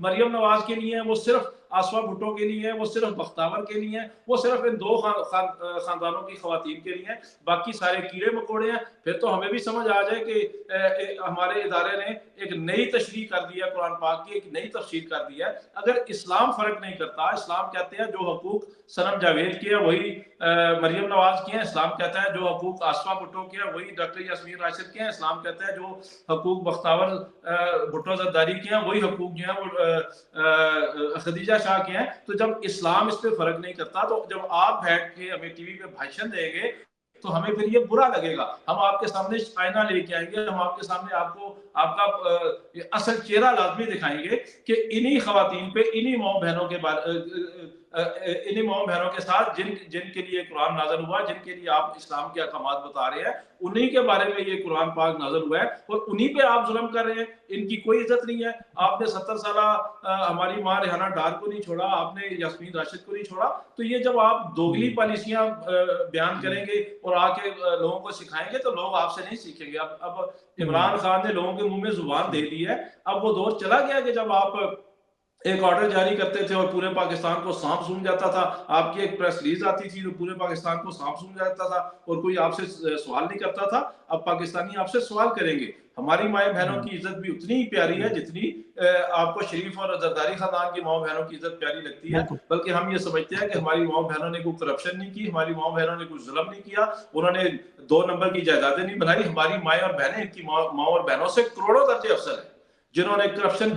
مریم نواز کے لیے ہیں، وہ صرف آسوا بھٹو کے لیے ہیں، وہ صرف بختاور کے لیے ہیں، وہ صرف ان دو خاندانوں کی خواتین کے لیے ہیں، باقی سارے کیڑے مکوڑے ہیں. پھر تو ہمیں بھی سمجھ آ جائے کہ ہمارے ادارے نے ایک نئی تشریح کر دی ہے، قرآن پاک کی ایک نئی تفسیر کر دی ہے. اگر اسلام فرق نہیں کرتا، اسلام کہتے ہیں جو حقوق صنم جاوید کے ہیں وہی مریم نواز کے ہیں، اسلام کہتا ہے جو حقوق آسوا بھٹو کے ہیں وہی ڈاکٹر یاسمین راشد کے ہیں، اسلام کہتا ہے جو حقوق بختاور بھٹو زرداری کے ہیں وہی حقوق جو ہیں وہ خدیجہ شاہ کے ہیں. تو جب اسلام اس پہ فرق نہیں کرتا، تو جب آپ بیٹھ کے ہمیں ٹی وی پہ بھاشن دیں گے تو ہمیں پھر یہ برا لگے گا. ہم آپ کے سامنے آئینہ لے کے آئیں گے، ہم آپ کے سامنے آپ کو آپ کا اصل چہرہ لازمی دکھائیں گے کہ انہی خواتین پہ، انہی ماؤں بہنوں کے انہی ماؤں بہنوں کے ساتھ جن کے لیے قرآن نازل ہوا، جن کے لیے آپ اسلام کے احکامات بتا رہے ہیں، انہی کے بارے میں یہ قرآن پاک نازل ہوا ہے اور انہی پہ آپ ظلم کر رہے ہیں. ان کی کوئی عزت نہیں ہے. آپ نے 70 سالہ ہماری ماں ریحانہ ڈار کو نہیں چھوڑا، آپ نے یاسمین راشد کو نہیں چھوڑا. تو یہ جب آپ دوگلی پالیسیاں بیان کریں گے اور آ کے لوگوں کو سکھائیں گے تو لوگ آپ سے نہیں سیکھیں گے. اب عمران خان نے لوگوں کے منہ میں زبان دے دی ہے. اب وہ دور چلا گیا کہ جب آپ ایک آرڈر جاری کرتے تھے اور پورے پاکستان کو سانپ سونگ جاتا تھا. آپ کی ایک پریس ریلیز آتی تھی جو پورے پاکستان کو سانپ سونگ جاتا تھا اور کوئی آپ سے سوال نہیں کرتا تھا. اب پاکستانی آپ سے سوال کریں گے. ہماری مائیں بہنوں کی عزت بھی اتنی ہی پیاری ہے جتنی آپ کو شریف اور زرداری خاندان کی ماؤں بہنوں کی عزت پیاری لگتی ہے. بلکہ ہم یہ سمجھتے ہیں کہ ہماری ماؤں بہنوں نے کوئی کرپشن نہیں کی، ہماری ماؤں بہنوں نے کوئی ظلم نہیں کیا، انہوں نے 2 نمبر کی جائیدادیں نہیں بنائی. ہماری مائیں اور بہنیں ان کی ماؤں اور بہنوں سے کروڑوں درجے افضل ہیں، جنہوں نے کرپشن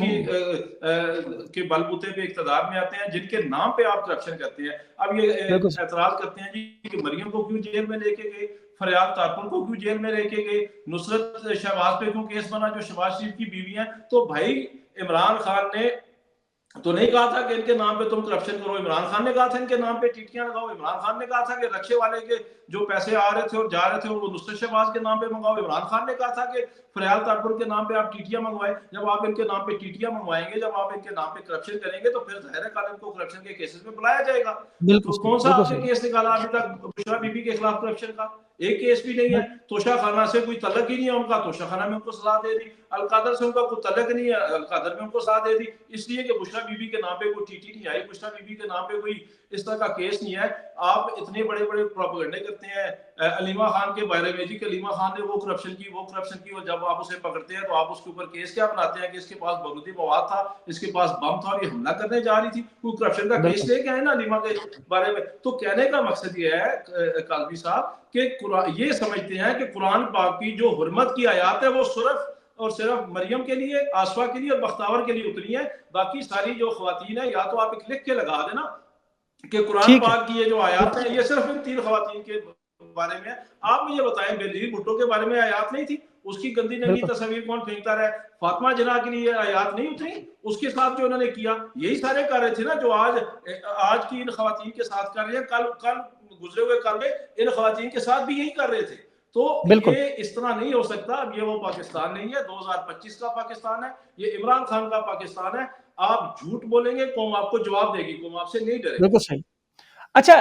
کے بل بوتے پہ اقتدار میں آتے ہیں، جن کے نام پہ آپ کرپشن کرتے ہیں. اب یہ اعتراض کرتے ہیں جی کہ مریم کو کیوں جیل میں لے کے گئے، فریاد تارپور کو کیوں جیل میں لے کے گئے، نصرت شہباز پہ کیوں کیس بنا جو شہباز شریف کی بیوی ہیں. تو بھائی عمران خان نے تو نہیں کہا تھا کہ ان کے نام پہ تم کرپشن کرو، عمران خان نے کہا تھا ان کے نام پہ ٹیٹیاں لگاؤ. عمران خان نے کہا تھا کہ رکشے والے کے جو پیسے آ رہے تھے اور جا رہے تھے وہ نصرت شہباز کے نام پہ منگواؤ. عمران خان نے کہا تھا کہ فریال تارپور کے نام پہ آپ ٹیٹیاں منگوائیں. جب آپ ان کے نام پہ ٹیٹیاں منگوائیں گے، جب آپ ان کے نام پہ کرپشن کریں گے تو پھر ظاہر ہے ان کو کرپشن کے کیسز میں بلایا جائے گا. تو کون سا آپ نے کیس نکالا ابھی تک بشرا بی بی کے خلاف کرپشن کا؟ ایک کیس بھی نہیں ہے. توشہ خانہ سے کوئی تعلق ہی نہیں ہے ان کا، توشہ خانہ میں ان کو سزا دے دی. القادر سے ان کا کوئی تعلق نہیں ہے، القادر میں ان کو سزا دے دی، اس لیے کہ بشرا بی بی کے نام پہ کوئی ٹی ٹی نہیں آئی، بشرا بی بی کے نام پہ کوئی اس طرح کا کیس نہیں ہے. آپ اتنے بڑے بڑے پروپیگنڈے کرتے ہیں علیمہ خان کے بارے میں جی کہ علیمہ خان نے وہ کرپشن کی وہ کرپشن کی، اور جب آپ اسے پکڑتے ہیں تو آپ اس کے اوپر کیس کیا بناتے ہیں کہ اس کے پاس بارودی مواد تھا، اس کے پاس بم تھا اور یہ حملہ کرنے جا رہی تھی. کوئی کرپشن کا کیس لے کے آئے نا علیمہ کے بارے میں. تو کہنے کا مقصد یہ ہے قاضی صاحب کہ یہ سمجھتے ہیں کہ قرآن پاک کی جو حرمت کی آیات ہے وہ صرف اور صرف مریم کے لیے، آسوا کے لیے اور بختاور کے لیے اتری ہے. باقی ساری جو خواتین ہیں یا تو آپ ایک لکھ کے لگا دینا کہ قرآن پاک کی یہ جو آیات ہیں یہ صرف ان 3 خواتین کے بارے میں ہے. آپ مجھے بتائیں بینظیر بھٹو کے بارے میں آیات نہیں تھی؟ اس کی گندی ننگی تصویر کون پھینکتا رہا ہے؟ فاطمہ جناح کے لیے آیات نہیں اتری؟ اس کے ساتھ جو انہوں نے کیا یہی سارے کر رہے تھے نا جو آج کی ان خواتین کے ساتھ کر رہے ہیں. کل گزرے ہوئے کل میں ان خواتین کے ساتھ بھی یہی کر رہے تھے. تو یہ اس طرح نہیں ہو سکتا. اب یہ وہ پاکستان نہیں ہے، 2025 کا پاکستان ہے، یہ عمران خان کا پاکستان ہے. آپ جھوٹ بولیں گے قوم آپ کو جواب دے گی، قوم آپ سے نہیں ڈرے. بالکل صحیح. اچھا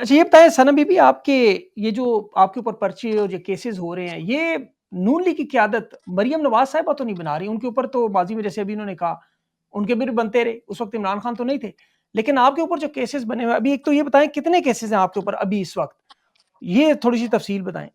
یہ بتائیں صنم بی بی، آپ کے یہ جو آپ کے اوپر پرچے اور جو کیسز ہو رہے ہیں یہ نون لیگ کی قیادت مریم نواز صاحبہ تو نہیں بنا رہی؟ ان کے اوپر تو ماضی میں جیسے ابھی انہوں نے کہا ان کے بھی بنتے رہے، اس وقت عمران خان تو نہیں تھے، لیکن آپ کے اوپر جو کیسز بنے ہوئے ابھی، ایک تو یہ بتائیں کتنے کیسز ہیں آپ کے اوپر ابھی اس وقت، یہ تھوڑی سی تفصیل بتائیں.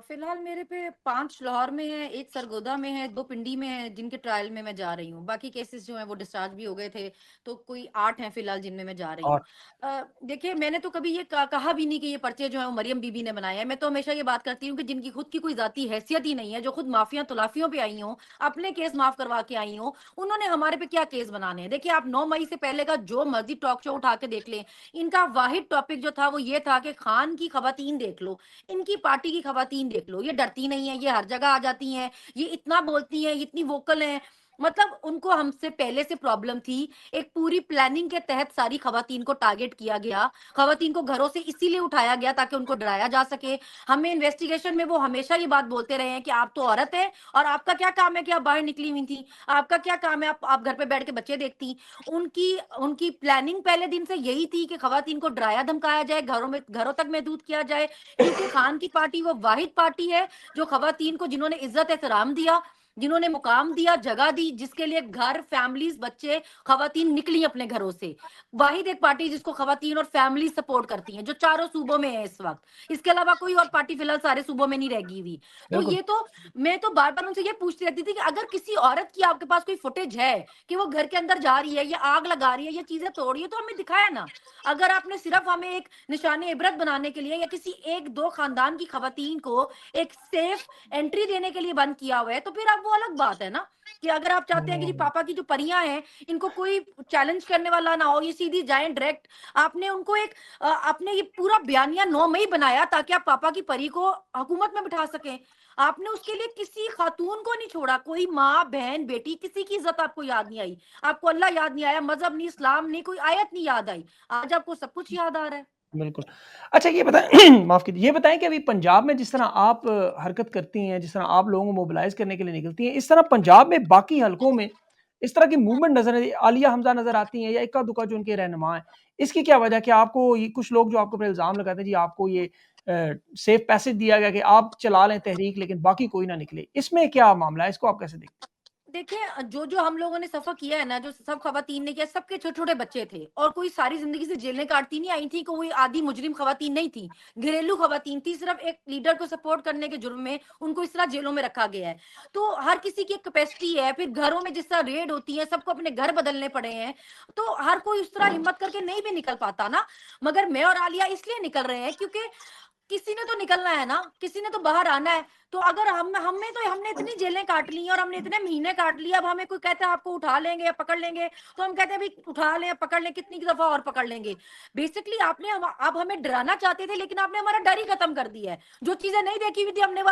فی الحال میرے پہ 5 لاہور میں ہیں، 1 سرگودا میں ہے، 2 پنڈی میں ہیں جن کے ٹرائل میں میں جا رہی ہوں. باقی کیسز جو ہیں وہ ڈسچارج بھی ہو گئے تھے، تو کوئی 8 ہیں فی الحال جن میں جا رہی ہوں. دیکھیے میں نے تو کبھی یہ کہا بھی نہیں کہ یہ پرچے جو ہیں وہ مریم بی بی نے بنائے ہیں. میں تو ہمیشہ یہ بات کرتی ہوں کہ جن کی خود کی کوئی ذاتی حیثیت ہی نہیں ہے، جو خود مافیا تلافیوں پہ آئی ہوں، اپنے کیس معاف کروا کے آئی ہوں، انہوں نے ہمارے پہ کیا کیس بنانے ہیں. دیکھیے آپ 9 مئی سے پہلے کا جو مرضی ٹاک شو اٹھا کے دیکھ لیں، ان کا واحد ٹاپک جو تھا وہ یہ تھا کہ خان کی خواتین دیکھ لو، ان کی پارٹی کی خواتین دیکھ لو، یہ ڈرتی نہیں ہے، یہ ہر جگہ آ جاتی ہیں، یہ اتنا بولتی ہیں، یہ اتنی ووکل ہیں. مطلب ان کو ہم سے پہلے سے پرابلم تھی. ایک پوری پلاننگ کے تحت ساری خواتین کو ٹارگٹ کیا گیا، خواتین کو گھروں سے اسی لیے اٹھایا گیا تاکہ ان کو ڈرایا جا سکے. ہمیں انویسٹیگیشن میں وہ ہمیشہ یہ بات بولتے رہے ہیں کہ آپ تو عورت ہیں اور آپ کا کیا کام ہے کہ آپ باہر نکلی ہوئی تھی، آپ کا کیا کام ہے آپ گھر پہ بیٹھ کے بچے دیکھتی. ان کی پلاننگ پہلے دن سے یہی تھی کہ خواتین کو ڈرایا دھمکایا جائے، گھروں تک محدود کیا جائے، کیونکہ خان کی پارٹی وہ واحد پارٹی ہے جو خواتین کو، جنہوں نے عزت احترام دیا، جنہوں نے مقام دیا، جگہ دی، جس کے لیے گھر، فیملیز، بچے، خواتین نکلی اپنے گھروں سے. واحد ایک پارٹی جس کو خواتین اور فیملی سپورٹ کرتی ہیں، جو چاروں صوبوں میں ہے اس وقت. اس کے علاوہ کوئی اور پارٹی فی الحال سارے صوبوں میں نہیں رہ گئی ہوئی. تو بالکل یہ تو میں تو بار بار ان سے یہ پوچھتی رہتی تھی کہ اگر کسی عورت کی آپ کے پاس کوئی فوٹیج ہے کہ وہ گھر کے اندر جا رہی ہے یا آگ لگا رہی ہے یا چیزیں توڑ رہی ہے تو ہمیں دکھایا نا. اگر آپ نے صرف ہمیں ایک نشان عبرت بنانے کے لیے یا کسی ایک دو خاندان کی خواتین کو ایک سیف انٹری دینے کے لیے بند کیا ہوا ہے تو پھر اب وہ الگ بات ہے نا. کہ اگر آپ چاہتے ہیں کہ جی پاپا کی جو پریاں ہیں ان کو کوئی چیلنج کرنے والا نہ ہو، یہ سیدھی جائیں ڈائریکٹ. آپ نے ان کو ایک آپ نے یہ پورا بیانیہ 9 مئی بنایا تاکہ آپ پاپا کی پری کو حکومت میں بٹھا سکیں. آپ نے اس کے لیے کسی خاتون کو نہیں چھوڑا، کوئی ماں بہن بیٹی کسی کی عزت آپ کو یاد نہیں آئی. آپ کو اللہ یاد نہیں آیا، مذہب نہیں، اسلام نہیں، کوئی آیت نہیں یاد آئی. آج آپ کو سب کچھ یاد آ رہا ہے. بالکل. اچھا یہ بتائیں معاف کیجیے، یہ بتائیں کہ ابھی پنجاب میں جس طرح آپ حرکت کرتی ہیں، جس طرح آپ لوگوں کو موبلائز کرنے کے لیے نکلتی ہیں، اس طرح پنجاب میں باقی حلقوں میں اس طرح کی موومنٹ نظر عالیہ حمزہ نظر آتی ہیں یا اکا دکا جو ان کے رہنما ہیں؟ اس کی کیا وجہ ہے کہ آپ کو یہ کچھ لوگ جو آپ کو پر الزام لگاتے ہیں جی آپ کو یہ سیف پیسج دیا گیا کہ آپ چلا لیں تحریک لیکن باقی کوئی نہ نکلے، اس میں کیا معاملہ ہے؟ اس کو آپ کیسے دیکھتے ہیں؟ دیکھیں جو ہم لوگوں نے سفر کیا ہے نا، جو سب خواتین نے کیا، سب کے چھوٹے چھوٹے بچے تھے اور کوئی ساری زندگی سے جیلیں کاٹتی نہیں آئی تھی، کوئی آدھی مجرم خواتین نہیں تھی، گھریلو خواتین تھی. صرف ایک لیڈر کو سپورٹ کرنے کے جرم میں ان کو اس طرح جیلوں میں رکھا گیا ہے. تو ہر کسی کی ایک کیپیسٹی ہے. پھر گھروں میں جس طرح ریڈ ہوتی ہے، سب کو اپنے گھر بدلنے پڑے ہیں، تو ہر کوئی اس طرح ہمت کر کے نہیں بھی نکل پاتا نا. مگر میں اور عالیہ اس لیے نکل رہے ہیں کیونکہ کسی نے تو نکلنا ہے نا، کسی نے تو باہر آنا ہے. تو اگر ہم نے اتنی جیلیں کاٹ لی ہیں اور ہم نے اتنے مہینے کاٹ لیے، اب ہمیں کوئی کہتا ہے آپ کو اٹھا لیں گے یا پکڑ لیں گے تو ہم کہتے ہیں اٹھا لیں پکڑ لیں، کتنی دفعہ اور پکڑ لیں گے. بیسکلی آپ نے اب ہمیں ڈرانا چاہتے تھے لیکن آپ نے ہمارا ڈر ہی ختم کر دیا ہے. جو چیزیں نہیں دیکھی ہوئی تھی ہم نے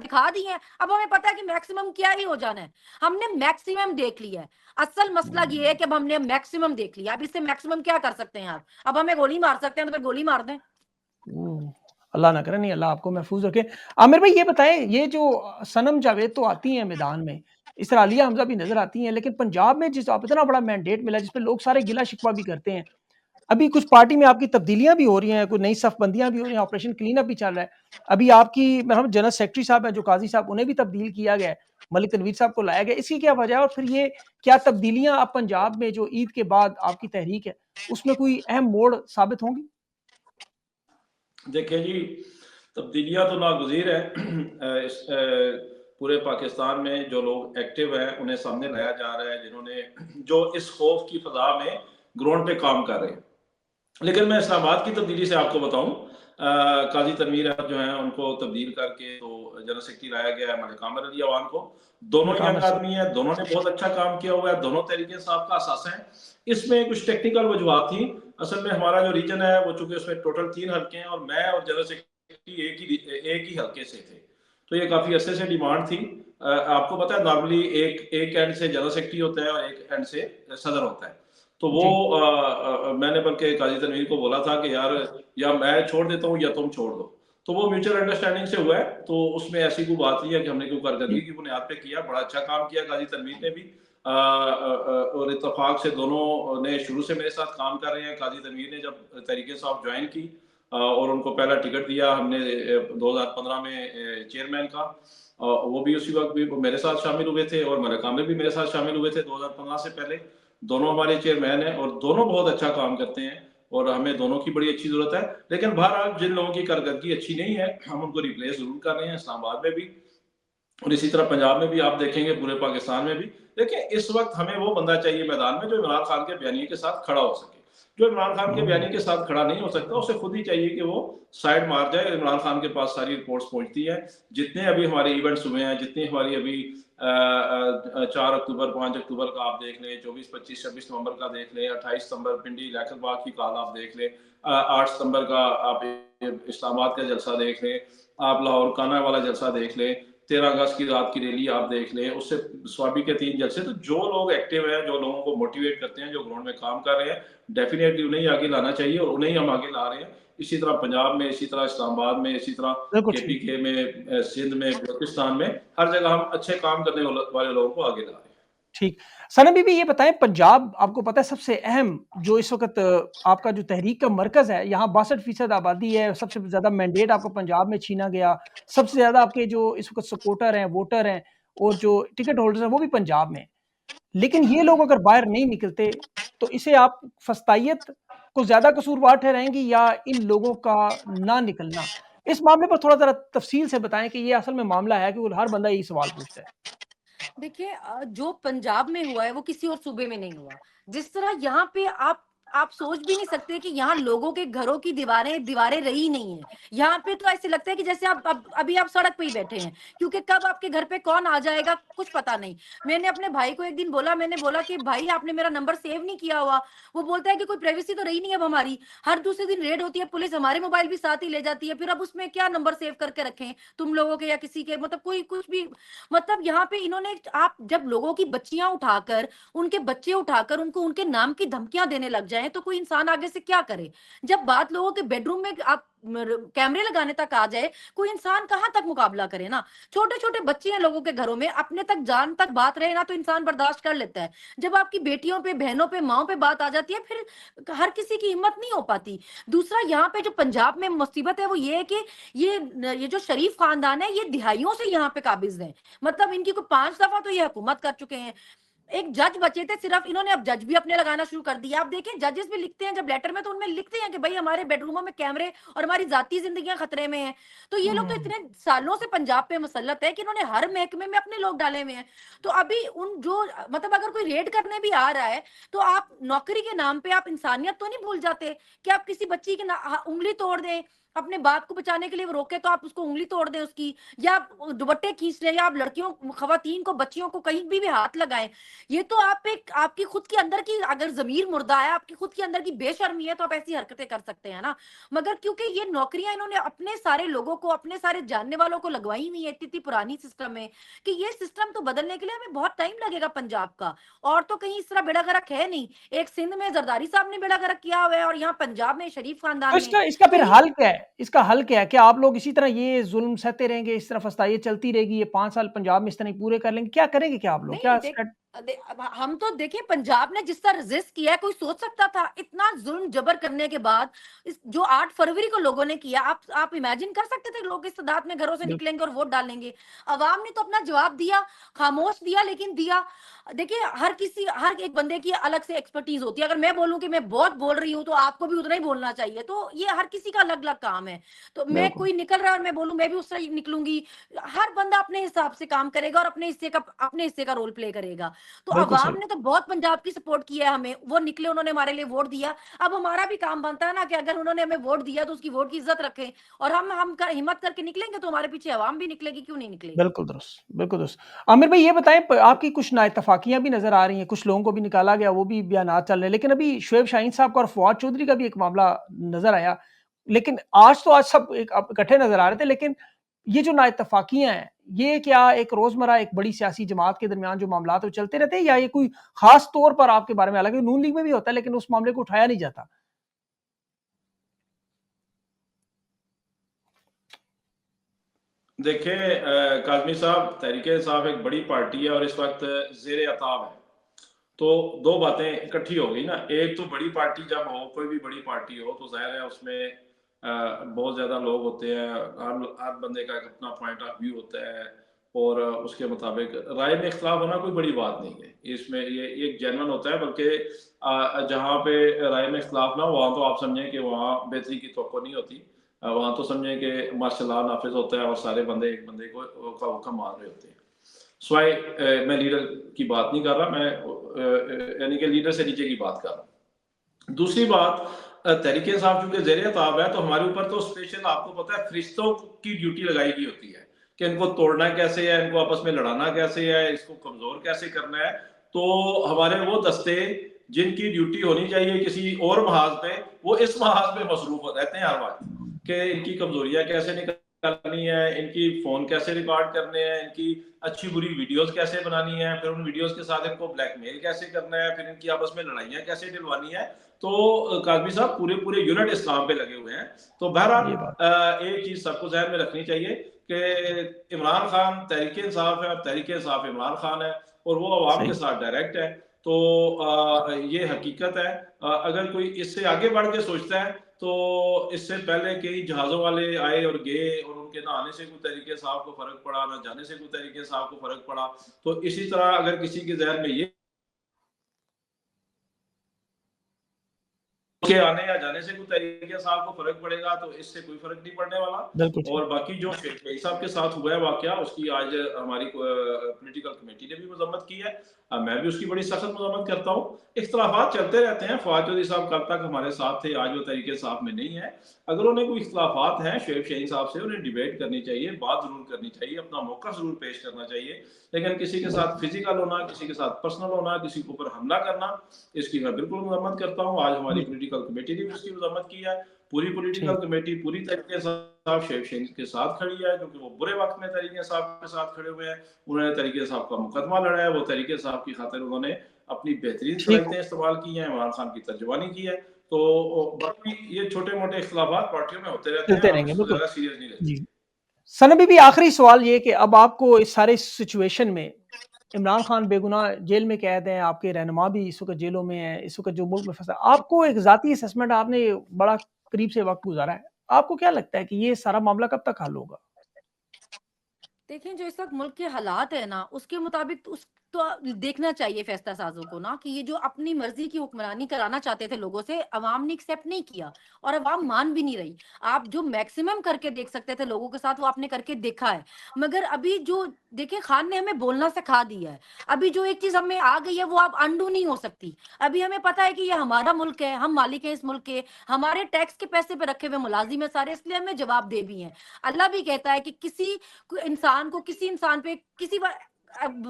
دکھا دی ہیں. اب ہمیں پتا ہے کہ میکسیمم کیا ہی ہو جانا ہے. ہم نے میکسیمم دیکھ لیا ہے. اصل مسئلہ یہ ہے کہ اب ہم نے میکسیمم دیکھ لیا. اب اس سے میکسیمم کیا کر سکتے ہیں آپ؟ اب ہمیں گولی مار سکتے ہیں تو پھر گولی مار دیں. اللہ نہ کرے، نہیں اللہ آپ کو محفوظ رکھے. عامر بھائی یہ بتائیں، یہ جو صنم جاوید تو آتی ہیں میدان میں، اس طرح عالیہ حمزہ بھی نظر آتی ہیں، لیکن پنجاب میں جس اتنا بڑا مینڈیٹ ملا جس پہ لوگ سارے گلا شکوہ بھی کرتے ہیں، ابھی کچھ پارٹی میں آپ کی تبدیلیاں بھی ہو رہی ہیں، کوئی نئی صف بندیاں بھی ہو رہی ہیں، آپریشن کلین اپ بھی چل رہا ہے. ابھی آپ کی جنرل سیکرٹری صاحب ہیں جو قاضی صاحب، انہیں بھی تبدیل کیا گیا ہے، ملک تنویر صاحب کو لایا گیا. اس کی کیا وجہ ہے؟ اور پھر یہ کیا تبدیلیاں آپ پنجاب میں جو عید کے بعد آپ کی تحریک ہے اس میں کوئی اہم موڑ ثابت ہوں گی؟ دیکھیں جی، تبدیلیاں تو ناگزیر ہے. پورے پاکستان میں جو لوگ ایکٹیو ہیں انہیں سامنے لایا جا رہا ہے، جنہوں نے جو اس خوف کی فضا میں گراؤنڈ پہ کام کر رہے ہیں. لیکن میں اسلام آباد کی تبدیلی سے آپ کو بتاؤں، قاضی تنویر احمد جو ہیں ان کو تبدیل کر کے تو جنرل سیکرٹری لایا گیا ہے ملک عامر علی عوان کو. دونوں ینگ آدمی ہیں، دونوں نے بہت اچھا کام کیا ہوا ہے، دونوں تحریک انصاف کا اثاثہ ہیں. اس میں کچھ ٹیکنیکل وجوہات تھیں. اصل میں ہمارا جو ریجن ہے وہ چونکہ اس میں ٹوٹل 3 حلقے ہیں اور میں اور جنرل سیکرٹری ایک ہی حلقے سے تھے، تو یہ کافی عرصے سے ڈیمانڈ تھی. آپ کو پتا ہے نارملی ایک اینڈ سے جنرل سیکرٹری ہوتا ہے اور ایک اینڈ سے صدر ہوتا ہے. تو وہ میں نے بلکہ قاضی تنویر کو بولا تھا کہ یار یا میں چھوڑ دیتا ہوں یا تم چھوڑ دو. تو وہ میوچل انڈرسٹینڈنگ سے ہوا ہے. تو اس میں ایسی کوئی بات نہیں ہے کہ ہم نے کوئی کارکردگی کی بنیاد پہ کیا. بڑا اچھا کام کیا قاضی تنویر نے بھی، اور اتفاق سے دونوں نے شروع سے میرے ساتھ کام کر رہے ہیں. قاضی تنویر نے جب تحریک انصاف جوائن کی اور ان کو پہلا ٹکٹ دیا ہم نے 2015 میں چیئرمین کا، وہ بھی اسی وقت بھی میرے ساتھ شامل ہوئے تھے اور ملک عامر بھی میرے ساتھ شامل ہوئے تھے 2015 سے پہلے. دونوں ہمارے چیئرمین ہیں اور دونوں بہت اچھا کام کرتے ہیں اور ہمیں دونوں کی بڑی اچھی ضرورت ہے. لیکن بہرحال جن لوگوں کی کارکردگی اچھی نہیں ہے ہم ان کو ریپلیس ضرور کر رہے ہیں، اسلام آباد میں بھی اور اسی طرح پنجاب میں بھی آپ دیکھیں گے، پورے پاکستان میں بھی. دیکھیں اس وقت ہمیں وہ بندہ چاہیے میدان میں جو عمران خان کے بیانیے کے ساتھ کھڑا ہو سکے. جو عمران خان کے بیانیے کے ساتھ کھڑا نہیں ہو سکتا اسے خود ہی چاہیے کہ وہ سائڈ مار جائے. عمران خان کے پاس ساری رپورٹس پہنچتی ہیں، جتنے ابھی ہمارے ایونٹس ہوئے ہیں، جتنی ہماری ابھی 4 اکتوبر 5 اکتوبر کا آپ دیکھ لیں، 24 25 26 نومبر کا دیکھ لیں، 28 ستمبر پنڈی لیاقت باغ کی کال آپ دیکھ لیں، 8 ستمبر کا آپ اسلام آباد کا جلسہ دیکھ لیں، آپ لاہور کانا والا جلسہ دیکھ لیں، 13 اگست کی رات کی ریلی آپ دیکھ لیں، اس سے سوابی کے 3 جلسے. تو جو لوگ ایکٹیو ہیں، جو لوگوں کو موٹیویٹ کرتے ہیں، جو گراؤنڈ میں کام کر رہے ہیں، ڈیفینیٹلی انہیں آگے لانا چاہیے اور انہیں ہم آگے لا رہے ہیں. اسی طرح پنجاب میں، اسی طرح اسلام آباد میں، اسی طرح کے پی کے میں، سندھ میں، بلوچستان میں، ہر جگہ ہم اچھے کام کرنے والے لوگوں کو آگے لا رہے ہیں. ٹھیک. ثنا بی بی یہ بتائیں، پنجاب آپ کو پتہ ہے سب سے اہم جو اس وقت آپ کا جو تحریک کا مرکز ہے، یہاں 62% آبادی ہے، سب سے زیادہ مینڈیٹ آپ کو پنجاب میں چھینا گیا، سب سے زیادہ آپ کے جو اس وقت سپورٹر ہیں، ووٹر ہیں اور جو ٹکٹ ہولڈرز ہیں وہ بھی پنجاب میں ہیں. لیکن یہ لوگ اگر باہر نہیں نکلتے تو اسے آپ فسطائیت کو زیادہ قصوروار ٹھہرائیں گی یا ان لوگوں کا نہ نکلنا؟ اس معاملے پر تھوڑا ذرا تفصیل سے بتائیں کہ یہ اصل میں معاملہ ہے کہ ہر بندہ یہی سوال پوچھتا ہے. دیکھیے جو پنجاب میں ہوا ہے وہ کسی اور صوبے میں نہیں ہوا. جس طرح یہاں پہ آپ سوچ بھی نہیں سکتے کہ یہاں لوگوں کے گھروں کی دیواریں رہی نہیں ہیں. یہاں پہ تو ایسے لگتا ہے کہ جیسے ابھی آپ سڑک پہ ہی بیٹھے ہیں, کیونکہ کب آپ کے گھر پہ کون آ جائے گا کچھ پتا نہیں. میں نے اپنے بھائی کو ایک دن بولا, میں نے بولا کہ بھائی آپ نے میرا نمبر سیو نہیں کیا ہوا. وہ بولتا ہے کہ کوئی پرائیویسی تو رہی نہیں اب ہماری, ہر دوسرے دن ریڈ ہوتی ہے, پولیس ہمارے موبائل بھی ساتھ ہی لے جاتی ہے, پھر اب اس میں کیا نمبر سیو کر کے رکھیں تم لوگوں کے یا کسی کے, مطلب کوئی کچھ بھی. مطلب یہاں پہ انہوں نے, آپ جب لوگوں کی بچیاں اٹھا کر, ان کے بچے اٹھا کر ان کو ان کے نام کی دھمکیاں دینے لگ جائیں تو کوئی انسان آگے سے کیا کرے. جب بات لوگوں کے بیڈ روم میں آپ کیمرے لگانے تک آ جائے, کوئی انسان کہاں تک مقابلہ کرے نا. چھوٹے چھوٹے بچے ہیں لوگوں کے گھروں میں, اپنے تک جان تک بات رہے نا تو انسان برداشت کر لیتا ہے. جب آپ کی بیٹیوں پہ, بہنوں پہ, ماؤں پہ بات آ جاتی ہے, پھر ہر کسی کی ہمت نہیں ہو پاتی. دوسرا یہاں پہ جو پنجاب میں مصیبت ہے وہ یہ ہے کہ یہ جو شریف خاندان ہے یہ دہائیوں سے یہاں پہ قابض ہیں. مطلب ان کی کوئی 5 دفعہ تو یہ حکومت کر چکے ہیں. ایک جج بچے تھے صرف, انہوں نے اب جج بھی اپنے لگانا شروع کر دیا. آپ دیکھیں ججز بھی لکھتے ہیں جب لیٹر میں, تو ان میں لکھتے ہیں کہ بھائی ہمارے بیڈ روموں میں کیمرے اور ہماری ذاتی زندگیاں خطرے میں ہیں. تو یہ لوگ تو اتنے سالوں سے پنجاب پہ مسلط ہے کہ انہوں نے ہر محکمے میں اپنے لوگ ڈالے ہوئے ہیں. تو ابھی ان جو, مطلب اگر کوئی ریڈ کرنے بھی آ رہا ہے تو آپ نوکری کے نام پہ آپ انسانیت تو نہیں بھول جاتے کہ آپ کسی بچی کی انگلی توڑ دیں, اپنے باپ کو بچانے کے لیے وہ روکے تو آپ اس کو انگلی توڑ دیں اس کی, یا دوپٹے کھینچ لیں, یا آپ لڑکیوں, خواتین کو, بچیوں کو کہیں بھی ہاتھ لگائیں. یہ تو آپ کی خود کے اندر کی اگر ضمیر مردہ ہے, آپ کی خود کے اندر کی بے شرمی ہے, تو آپ ایسی حرکتیں کر سکتے ہیں نا. مگر کیونکہ یہ نوکریاں انہوں نے اپنے سارے لوگوں کو, اپنے سارے جاننے والوں کو لگوائی ہوئی ہیں اتنی پرانی سسٹم ہے کہ یہ سسٹم تو بدلنے کے لیے ہمیں بہت ٹائم لگے گا پنجاب کا. اور تو کہیں اس طرح بیڑا غرق ہے نہیں. ایک سندھ میں زرداری صاحب نے بیڑا غرق کیا ہوا ہے, اور یہاں پنجاب میں شریف تو خاندان نے. اس کا تو پھر حل کیا ہے؟ اس کا حل کیا ہے؟ کہ آپ لوگ اسی طرح یہ ظلم سہتے رہیں گے, اس طرح فسطائیت چلتی رہے گی, یہ 5 سال پنجاب میں اس طرح پورے کر لیں گے, کیا کریں گے کیا آپ لوگ؟ کیا نہیں ہم تو دیکھیں پنجاب نے جس طرح ریزسٹ کیا ہے, کوئی سوچ سکتا تھا اتنا ظلم جبر کرنے کے بعد. جو 8 فروری کو لوگوں نے کیا, آپ امیجن کر سکتے تھے لوگ اس تعداد میں گھروں سے نکلیں گے اور ووٹ ڈالیں گے؟ عوام نے تو اپنا جواب دیا, خاموش دیا, لیکن دیا. دیکھیں ہر ایک بندے کی الگ سے ایکسپرٹیز ہوتی ہے. اگر میں بولوں کہ میں بہت بول رہی ہوں تو آپ کو بھی اتنا ہی بولنا چاہیے. تو یہ ہر کسی کا الگ الگ کام ہے. تو میں بالکل کوئی نکل رہا ہے اور میں بولوں میں بھی اس طرح نکلوں گی. ہر بندہ اپنے حساب سے کام کرے گا اور اپنے حصے کا رول پلے کرے گا. تو بالکل عوام صحیح. نے تو بہت پنجاب کی سپورٹ کی ہے ہمیں, وہ نکلے, انہوں نے ہمارے لیے ووٹ دیا. اب ہمارا بھی کام بنتا ہے نا کہ اگر انہوں نے ہمیں ووٹ دیا تو اس کی ووٹ کی عزت رکھیں, اور ہم ہمت کر کے نکلیں گے تو ہمارے پیچھے عوام بھی نکلے گی, کیوں نہیں نکلے گی. بالکل درست, بالکل درست. عامر بھائی یہ بتائیں, آپ کی کچھ نااتفاقیاں بھی نظر آ رہی ہیں, کچھ لوگوں کو بھی نکالا گیا, وہ بھی بیانات چل رہے ہیں, لیکن ابھی شعیب شاہین صاحب کا اور فواد چودھری کا بھی ایک معاملہ نظر آیا. لیکن آج سب اکٹھے نظر آ رہے تھے, لیکن یہ جو نااتفاقیاں ہیں یہ کیا ایک روزمرہ ایک بڑی سیاسی جماعت کے درمیان جو معاملات وہ چلتے رہتے ہیں, یا یہ کوئی خاص طور پر آپ کے بارے میں, حالانکہ نون لیگ میں بھی ہوتا ہے لیکن اس معاملے کو اٹھایا نہیں جاتا؟ دیکھیں کاظمی صاحب, تحریک انصاف ایک بڑی پارٹی ہے اور اس وقت زیر عطاب ہے. تو 2 باتیں اکٹھی ہو گئی نا. ایک تو بڑی پارٹی جب ہو, کوئی بھی بڑی پارٹی ہو, تو ظاہر ہے اس میں بہت زیادہ لوگ ہوتے ہیں, ہر بندے کا اپنا پوائنٹ آف ویو ہوتا ہے, اور اس کے مطابق رائے میں اختلاف ہونا کوئی بڑی بات نہیں ہے. اس میں یہ ایک جینون ہوتا ہے, بلکہ جہاں پہ رائے میں اختلاف نہ ہو وہاں تو آپ سمجھیں کہ وہاں بہتری کی توقع نہیں ہوتی. وہاں تو سمجھیں کہ ماشاء اللہ نافذ ہوتا ہے اور سارے بندے ایک بندے کو کا حکم مان رہے ہوتے ہیں. سوائے میں لیڈر کی بات نہیں کر رہا, میں یعنی کہ لیڈر سے نیچے کی بات کر رہا ہوں. دوسری بات, تحریک انصاف چونکہ زیر عطاب ہے تو ہمارے اوپر تو اسپیشل آپ کو پتہ ہے فرشتوں کی ڈیوٹی لگائی گئی ہوتی ہے کہ ان کو توڑنا کیسے ہے, ان کو آپس میں لڑانا کیسے ہے, اس کو کمزور کیسے کرنا ہے. تو ہمارے وہ دستے جن کی ڈیوٹی ہونی چاہیے کسی اور محاذ پہ, وہ اس محاذ پہ مصروف رہتے ہیں ہر وقت کہ ان کی کمزوریاں کیسے نکالنی ہے, ان کی فون کیسے ریکارڈ کرنے ہیں, ان کی اچھی بری ویڈیوز کیسے بنانی ہے, پھر ان ویڈیوز کے ساتھ ان کو بلیک میل کیسے کرنا ہے, پھر ان کی آپس میں لڑائیاں کیسے ڈلوانی ہے. تو قاضمی صاحب پورے یونٹ اسلام پہ لگے ہوئے ہیں. تو بہرحال ایک چیز سب کو ذہن میں رکھنی چاہیے کہ عمران خان تحریک انصاف ہے اور تحریک انصاف عمران خان ہے, اور وہ عوام کے ساتھ ڈائریکٹ ہے. تو یہ حقیقت ہے. اگر کوئی اس سے آگے بڑھ کے سوچتا ہے تو اس سے پہلے کئی جہازوں والے آئے اور گئے اور ان کے نہ آنے سے کوئی طریقے صاحب کو فرق پڑا، نہ جانے سے کوئی طریقے صاحب کو فرق پڑا. تو اسی طرح اگر کسی کے ذہن میں یہ کے آنے یا جانے سے کوئی طریقے صاحب کو فرق پڑے گا تو اس سے کوئی فرق نہیں پڑنے والا. اور باقی جو شیخ صاحب کے ساتھ ہوا ہے واقعہ، اس کی آج ہماری پولیٹیکل کمیٹی نے بھی مذمت کی ہے، میں بھی اس کی بڑی سخت مذمت کرتا ہوں. اختلافات چلتے رہتے ہیں. فواد چودھری صاحب کل تک ہمارے ساتھ تھے، آج وہ طریقے صاحب میں نہیں ہے. اگر انہیں کوئی اختلافات ہیں شعیب شہین صاحب سے، انہیں ڈیبیٹ کرنی چاہیے، بات ضرور کرنی چاہیے، اپنا موقع ضرور پیش کرنا چاہیے. لیکن کسی کے ساتھ فزیکل ہونا، کسی کے ساتھ پرسنل ہونا، کسی کے اوپر حملہ کرنا، اس کی میں بالکل مذمت کرتا ہوں. آج ہماری پولیٹیکل کمیٹی نے بھی اس کی مذمت کی ہے. پوری پولیٹیکل کمیٹی پوری طریقے صاحب شیخ شہین کے ساتھ کھڑی ہے، کیونکہ وہ برے وقت میں طریقے صاحب کے ساتھ کھڑے ہوئے ہیں. انہوں نے طریقے صاحب کا مقدمہ لڑا ہے، وہ طریقے صاحب کی خاطر انہوں نے اپنی بہترین صلاحیتیں استعمال کی ہیں، عمران خان کی ترجمانی کی ہے. تو باقی یہ چھوٹے موٹے اختلافات پارٹیوں میں ہوتے رہتے ہیں، ہم اس کو زیادہ سیریس نہیں لیتے. سنم بھی آخری سوال یہ کہ اب آپ کو اس سارے سچویشن میں عمران خان بے گناہ جیل میں قید ہیں، آپ کے رہنما بھی اس وقت جیلوں میں ہیں، اس وقت جو ملک میں پھنسا، آپ کو ایک ذاتی اسسمنٹ، آپ نے بڑا قریب سے وقت گزارا ہے، آپ کو کیا لگتا ہے کہ یہ سارا معاملہ کب تک حل ہوگا؟ دیکھیں جو اس وقت ملک کے حالات ہیں نا، اس کے مطابق اس تو دیکھنا چاہیے فیصلہ سازوں کو نا، کہ یہ جو اپنی مرضی کی حکمرانی کرانا چاہتے تھے لوگوں سے، عوام نے ایکسیپٹ نہیں کیا اور عوام مان بھی نہیں رہی. آپ جو میکسیمم کر کے دیکھ سکتے تھے لوگوں کے ساتھ، وہ آپ نے کر کے دیکھا ہے. مگر ابھی جو دیکھیں خان نے ہمیں بولنا سکھا دیا ہے. ابھی جو ایک چیز ہمیں آ گئی ہے وہ اب انڈو نہیں ہو سکتی. ابھی ہمیں پتا ہے کہ یہ ہمارا ملک ہے، ہم مالک ہیں اس ملک کے، ہمارے ٹیکس کے پیسے پہ رکھے ہوئے ملازم ہیں سارے، اس لیے ہمیں جواب دے بھی ہیں. اللہ بھی کہتا ہے کہ کسی کسی انسان پہ کسی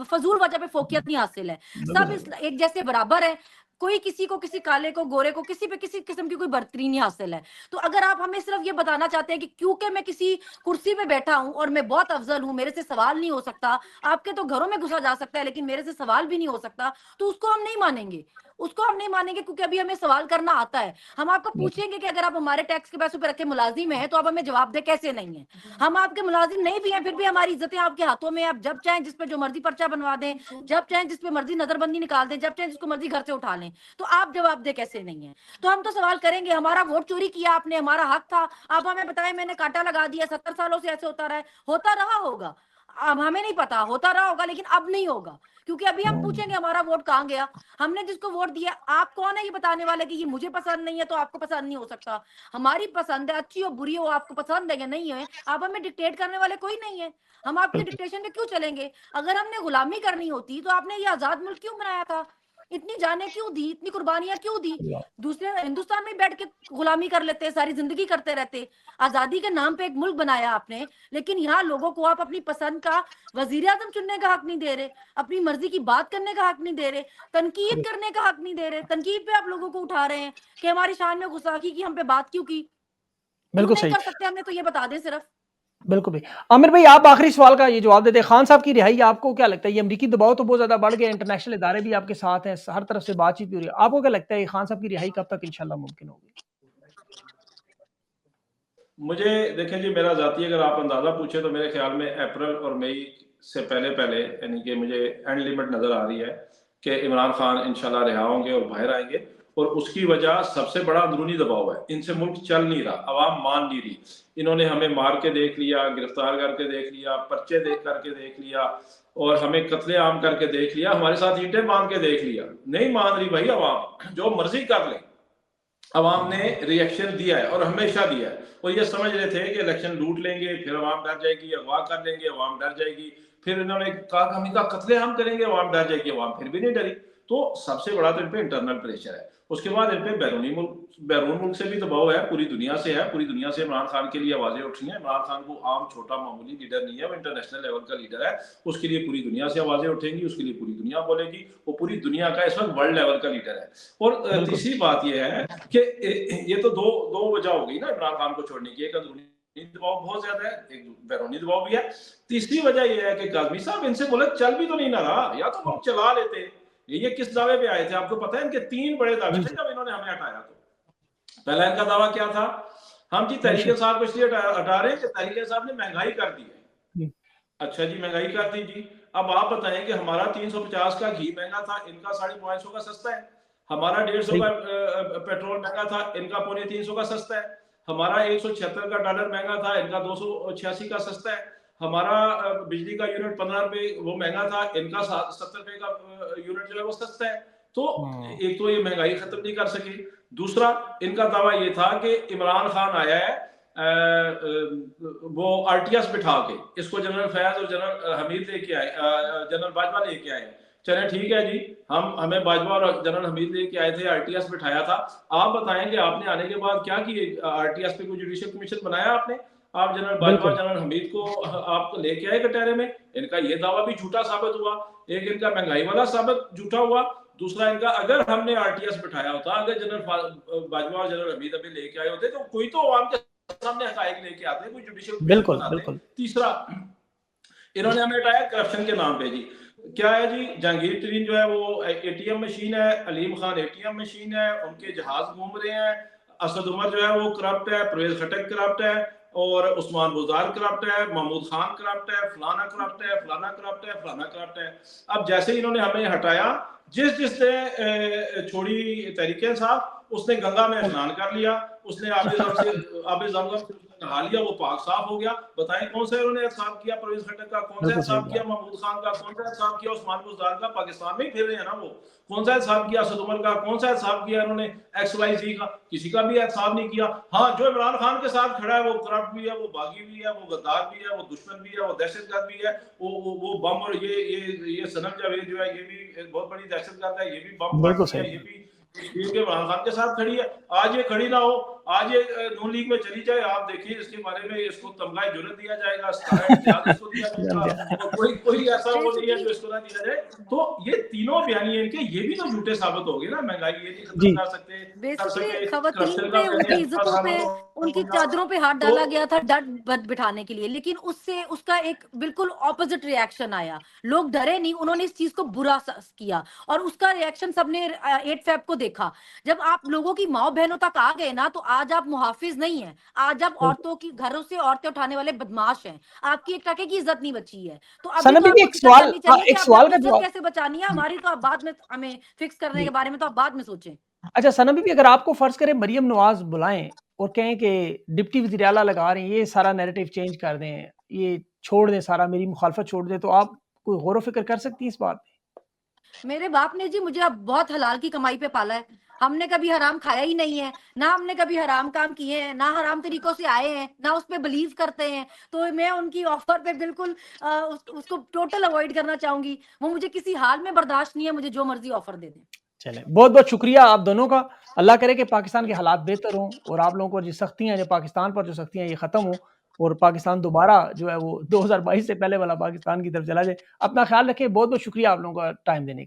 فضول وجہ پہ فوقیت نہیں حاصل ہے. سب ایک جیسے برابر ہے. کوئی کسی کو، کسی کالے کو، گورے کو، کسی پہ کسی قسم کی کوئی برتری نہیں حاصل ہے. تو اگر آپ ہمیں صرف یہ بتانا چاہتے ہیں کہ کیونکہ میں کسی کرسی پہ بیٹھا ہوں اور میں بہت افضل ہوں، میرے سے سوال نہیں ہو سکتا، آپ کے تو گھروں میں گھسا جا سکتا ہے لیکن میرے سے سوال بھی نہیں ہو سکتا، تو اس کو ہم نہیں مانیں گے. اس کو ہم نہیں مانیں گے کیونکہ ابھی ہمیں سوال کرنا آتا ہے. ہم آپ کو پوچھیں گے کہ اگر آپ ہمارے ٹیکس کے پیسوں پہ رکھے ملازم ہیں تو آپ ہمیں جواب دے کیسے نہیں ہیں. ہم آپ کے ملازم نہیں بھی ہیں، پھر بھی ہماری عزتیں آپ کے ہاتھوں میں. آپ جب چاہیں جس پہ جو مرضی پرچہ بنوا دیں، جب چاہیں جس پہ مرضی نظر بندی نکال دیں، جب چاہیں جس کو مرضی گھر سے اٹھا لیں، تو آپ جواب دے کیسے نہیں ہیں. تو ہم تو سوال کریں گے. ہمارا ووٹ چوری کیا آپ نے، ہمارا حق تھا، آپ ہمیں بتائیں. میں نے کاٹا لگا دیا، 70 سالوں سے ایسے ہوتا رہا ہے، ہوتا رہا ہوگا. اب ہمیں نہیں پتا، ہوتا رہا ہوگا لیکن اب نہیں ہوگا، کیونکہ ابھی ہم پوچھیں گے ہمارا ووٹ کہاں گیا. ہم نے جس کو ووٹ دیا، آپ کون ہے یہ بتانے والے کہ یہ مجھے پسند نہیں ہے تو آپ کو پسند نہیں ہو سکتا. ہماری پسند ہے، اچھی ہو بری ہو، آپ کو پسند ہے یا نہیں ہے، آپ ہمیں ڈکٹیٹ کرنے والے کوئی نہیں ہے. ہم آپ کے ڈکٹیشن پہ کیوں چلیں گے؟ اگر ہم نے غلامی کرنی ہوتی تو آپ نے یہ آزاد ملک کیوں بنایا تھا؟ اتنی جانیں کیوں دی، اتنی قربانیاں کیوں دی؟ دوسرے ہندوستان میں بیٹھ کے غلامی کر لیتے، ساری زندگی کرتے رہتے. آزادی کے نام پہ ایک ملک بنایا آپ نے، لیکن یہاں لوگوں کو آپ اپنی پسند کا وزیر اعظم چننے کا حق نہیں دے رہے، اپنی مرضی کی بات کرنے کا حق نہیں دے رہے، تنقید کرنے کا حق نہیں دے رہے. تنقید پہ آپ لوگوں کو اٹھا رہے ہیں کہ ہماری شان میں گستاخی کی، ہم پہ بات کیوں کی. کیوں بالکل نہیں صحیح، کر سکتے ہم نے تو یہ بتا دیں صرف. بالکل بھی. عامر بھائی آپ آخری سوال کا یہ جواب دیتے ہیں. خان صاحب کی رہائی آپ کو کیا لگتا ہے؟ یہ امریکی دباؤ تو بہت زیادہ بڑھ گیا، انٹرنیشنل ادارے بھی آپ کے ساتھ ہیں، ہر طرف سے بات چیت بھی ہو رہی ہے، آپ کو کیا لگتا ہے یہ خان صاحب کی رہائی کب تک انشاءاللہ ممکن ہوگی؟ مجھے دیکھیں جی، میرا ذاتی اگر آپ اندازہ پوچھیں تو میرے خیال میں اپریل اور مئی سے پہلے یعنی کہ مجھے اینڈ لیمٹ نظر آ رہی ہے کہ عمران خان انشاءاللہ رہا ہوں گے اور باہر آئیں گے. اور اس کی وجہ سب سے بڑا اندرونی دباؤ ہے. ان سے ملک چل نہیں رہا، عوام مان نہیں رہی. انہوں نے ہمیں مار کے دیکھ لیا، گرفتار کر کے دیکھ لیا، پرچے دیکھ کر کے دیکھ لیا، اور ہمیں قتل عام کر کے دیکھ لیا، ہمارے ساتھ اینٹیں باندھ کے دیکھ لیا. نہیں مان رہی بھائی عوام، جو مرضی کر لیں. عوام نے ری ایکشن دیا ہے اور ہمیشہ دیا ہے. اور یہ سمجھ رہے تھے کہ الیکشن لوٹ لیں گے، پھر عوام ڈر جائے گی، اغوا کر لیں گے، عوام ڈر جائے گی. پھر انہوں نے کہا کہ ہم ان کا قتل عام کریں گے، عوام ڈر جائے گی، عوام پھر بھی نہیں ڈری. تو سب سے بڑا تو ان پہ انٹرنل پریشر ہے. اس کے بعد ان پہ بیرون ملک سے بھی دباؤ ہے، پوری دنیا سے ہے. پوری دنیا سے عمران خان کے لیے آوازیں اٹھ رہی ہیں. عمران خان کو عام چھوٹا معمولی لیڈر نہیں ہے، وہ انٹرنیشنل لیول کا لیڈر ہے. اس کے لیے پوری دنیا سے آوازیں اٹھیں گی، اس کے لیے پوری دنیا بولے گی. وہ پوری دنیا کا اس وقت ورلڈ لیول کا لیڈر ہے. اور تیسری بات یہ ہے کہ یہ تو دو وجہ ہو گئی نا عمران خان کو چھوڑنے کی. ایک اندرونی دباؤ بہت زیادہ ہے، ایک بیرونی دباؤ بھی ہے. تیسری وجہ یہ ہے کہ کاظمی صاحب ان سے ملک چل بھی تو نہیں نہ رہا، یا تو ملک چلا لیتے. یہ کس دعوے پہ آئے تھے آپ کو پتا ہے؟ ان کے 3 بڑے دعوے تھے جب انہوں نے ہمیں ہٹایا. تو پہلا ان کا دعویٰ کیا تھا؟ ہم جی تحریک صاحب کو اس لیے ہٹا رہے ہیں کہ تحریک صاحب نے مہنگائی کر دی ہے. اچھا جی، مہنگائی کر دی جی. اب آپ بتائیں کہ ہمارا 350 کا گھی مہنگا تھا، ان کا 550 کا سستا ہے. ہمارا 150 کا پیٹرول مہنگا تھا، ان کا 350 کا سستا ہے. ہمارا 176 کا ڈالر مہنگا تھا، ان کا 286 کا سستا ہے. ہمارا بجلی کا یونٹ 15 روپے وہ مہنگا تھا، ان کا 70 روپے کا یونٹ جو ہے وہ سستا ہے. تو ایک تو یہ مہنگائی ختم نہیں کر سکے. دوسرا ان کا دعویٰ یہ تھا کہ عمران خان آیا ہے وہ آر ٹی ایس بٹھا کے، اس کو جنرل فیاض اور جنرل حمید لے کے آئے، جنرل باجوہ لے کے آئے. چلیں ٹھیک ہے جی، ہمیں باجوہ اور جنرل حمید لے کے آئے تھے، آر ٹی ایس بٹھایا تھا. آپ بتائیں کہ آپ نے آنے کے بعد کیا کیے؟ آر ٹی ایس پہ کوئی جوڈیشل کمیشن بنایا آپ نے؟ آپ جنرل باجوہ جنرل حمید کو آپ لے کے آئے کٹہرے میں. ان کا یہ دعویٰ بھی جھوٹا ثابت ہوا. ایک ان کا مہنگائی والا ثابت جھوٹا ہوا. دوسرا ان کا اگر ہم نے آر ٹی ایس بٹھایا ہوتا، اگر جنرل باجوہ اور جنرل حمید ابھی لے کے آئے ہوتے تو کوئی تو عوام کے سامنے حقائق لے کے آتے، کوئی جوڈیشل کمیشن بناتے. تیسرا انہوں نے ہمیں ہٹایا کرپشن کے نام پہ. جی کیا ہے جی؟ جہانگیر ترین جو ہے وہ اے ٹی ایم مشین ہے، Aleem Khan A T M machine ہے، ان کے جہاز گھوم رہے ہیں. اسد عمر جو ہے وہ کرپٹ ہے، پرویز خٹک کرپٹ ہے، اور عثمان بزدار کرپٹ ہے، محمود خان کرپٹ ہے، فلانا کرپٹ ہے، فلانا کرپٹ ہے، فلانا کرپٹ ہے. اب جیسے ہی انہوں نے ہمیں ہٹایا، جس نے چھوڑی تحریک انصاف، اس نے گنگا میں اسنان کر لیا، اس نے آب زمزم سے نہا لیا، وہ پاک صاف ہو گیا. بتائیں کون سا انہوں نے احتساب کیا؟ پرویز خٹک کا. کون سا احتساب کیا؟ محمود خان کا. کون سا احتساب کیا؟ عثمان بزدار کا. پاکستان میں ہی پھر رہے ہیں نا وہ. کون سا احتساب کیا؟ اسد عمر کا. کون سا احتساب کیا انہوں نے ایکس وائی زی کا؟ کسی کا بھی احتساب نہیں کیا. ہاں جو عمران خان کے ساتھ کھڑا ہے وہ کرپٹ بھی ہے، وہ باغی بھی ہے، وہ غدار بھی ہے، وہ دشمن بھی ہے، وہ دہشت گرد بھی ہے، وہ بم. اور یہ سنم جاوید جو ہے یہ بھی بہت بڑی دہشت گرد ہے، یہ بھی بم پھاڑتی ہے، یہ بھی عمران خان کے ساتھ کھڑی ہے. آج یہ کھڑی نہ ہو، آج یہ نون لیگ میں چلی جائے، آپ دیکھیے اس کے بارے میں اس کو تمغہ جرت دیا جائے گا، ستارہ امتیاز اس کو دیا جائے گا، اور کوئی ایسا وہ نہیں ہے جو اس کو نہ دیا جائے. تو یہ تینوں بیانیے ان کے یہ بھی تو جھوٹے ثابت ہو گئے نا. مہنگائی یہ نہیں ختم کر سکتے، کر بیسکلی سکے خواتین کرپشن کا پہ، ان کی عزتوں پہ، ان کی چادروں پہ ہاتھ ڈالا گیا تھا ڈر بٹھانے کے لیے، لیکن اس سے اس کا ایک بالکل اپوزٹ ری ایکشن آیا. لوگ ڈرے نہیں، انہوں نے اس چیز کو برا کیا، اور اس کا ری ایکشن سب نے 8 فیب کو دیکھا. جب آپ لوگوں کی ماں بہنوں تک آ گئے نا، تو آج آپ محافظ نہیں ہیں، آج آپ عورتوں کی گھروں سے عورتیں اٹھانے والے بدماش ہیں. آپ کی ایک ٹکے کی عزت نہیں بچی ہے. تو ابھی تو آپ کو فکر کرنی چاہیے کہ آپ نے اپنی عزت کیسے بچانی ہے. ہماری تو آپ بعد میں، ہمیں فکس کرنے کے بارے میں تو آپ بعد میں سوچیں. اچھا سنم بی بی، اگر آپ کو فرض کریں مریم نواز بلائیں اور کہیں کہ ڈپٹی وزیر اعلیٰ لگا رہے ہیں، یہ سارا نیریٹو چینج کر دیں، یہ چھوڑ دیں، سارا میری مخالفت چھوڑ دیں، تو آپ کوئی غور و فکر کر سکتی ہیں اس بات پہ؟ میرے باپ نے جی مجھے اب بہت حلال کی کمائی پہ پالا ہے. ہم نے کبھی حرام کھایا ہی نہیں ہے، نہ ہم نے کبھی حرام کام کیے ہیں، نہ حرام طریقوں سے آئے ہیں، نہ اس پہ بلیو کرتے ہیں. تو میں ان کی آفر پہ بالکل اس کو ٹوٹل اوائڈ کرنا چاہوں گی. وہ مجھے کسی حال میں برداشت نہیں ہے، مجھے جو مرضی آفر دے دیں. چلیں، بہت بہت شکریہ آپ دونوں کا. اللہ کرے کہ پاکستان کے حالات بہتر ہوں، اور آپ لوگوں کو جو سختیاں، جو پاکستان پر جو سختیاں، یہ ختم ہوں، اور پاکستان دوبارہ جو ہے وہ 2022 سے پہلے والا پاکستان کی طرف چلا جائے. اپنا خیال رکھیں. بہت بہت شکریہ آپ لوگوں کا ٹائم دینے کا.